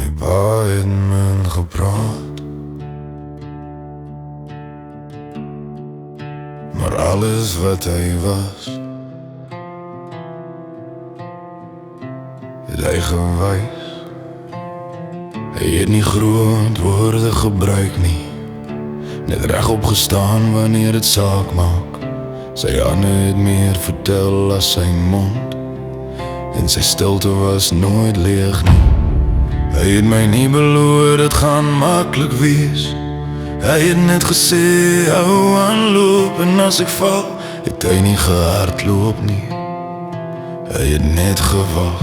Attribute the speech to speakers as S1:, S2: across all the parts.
S1: My pa het min gepraat, maar alles wat hy was, het hy gewys. Hy het nie groot woorde gebruik nie, net regop gestaan wanneer het saak maak. Sy hande het meer vertel as sy mond, en sy stilte was nooit leeg nie. Hy het my nie beloof dit gaan maklik wees. Hy het net gesê hou aanloop, en as ek val, het hy nie gehardloop nie. Hy het net gewag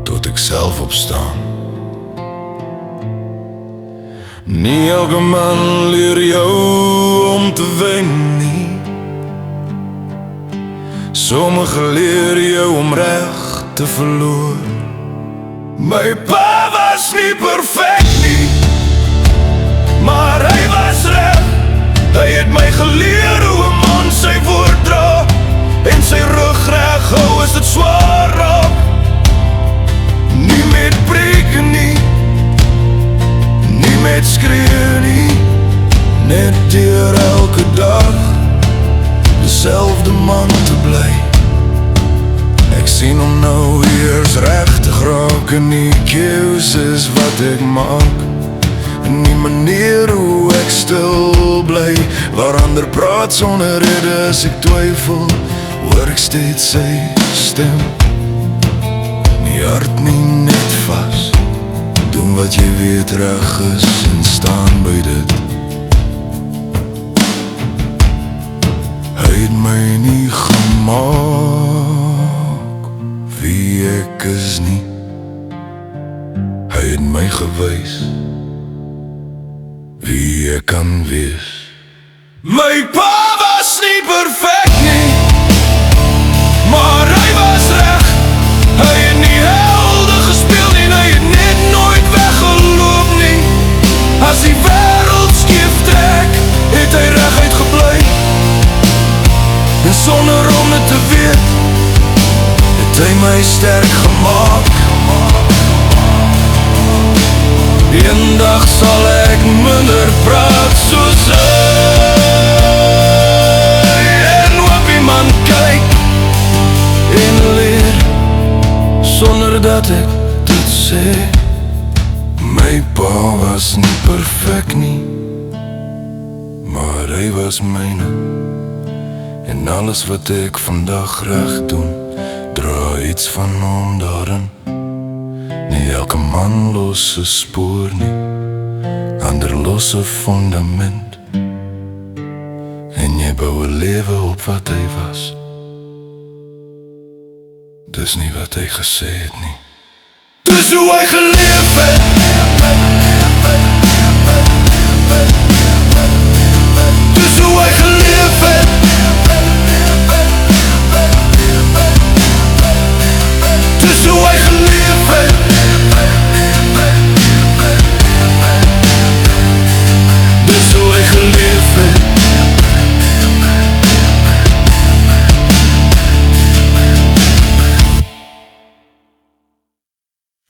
S1: tot ek self opstaan. Nie elke man leer jou om te wen nie. Sommige leer jou om reg te verloor. My pa was nie perfect nie, maar hy was reg. Hy het my geleer hoe 'n man sy woord dra, en sy rug reg hou as dit swaar raak. Nie met preke nie, nie met skree nie, net deur elke dag dezelfde man te bly. Ek sien hom nou eers regtig raak in die keuses wat ek maak, en die manier hoe ek stil bly, waar ander praat sonder rede. As ek twyfel, hoor ek steeds sy stem. Nie hart nie, net vas. Doen wat jy weet reg is en staan by dit. Hy het my nie gemaak wie ek is nie. Hy het my gewys wie ek kan wees. My pa was nie perfect nie, maar hy was reg. Hy het nie helde gespeel nie, hy het net nooit weggeloop nie. As die wêreld skief trek, het hy reguit gebly. En sonder om dit te weet, het hy my sterk gemaak. Eendag sal ek minder praat soos hy, en hoop iemand kyk en leer sonder dat ek dit sê. My pa was nie perfect nie, maar hy was myne. En alles wat ek vandag reg doen, dra iets van hom daarin. Nie elke man los 'n spoor nie, ander los 'n fundament. En jy bou 'n lewe op wat hy was. Dis nie wat hy gesê het nie, dis hoe hy geleef het.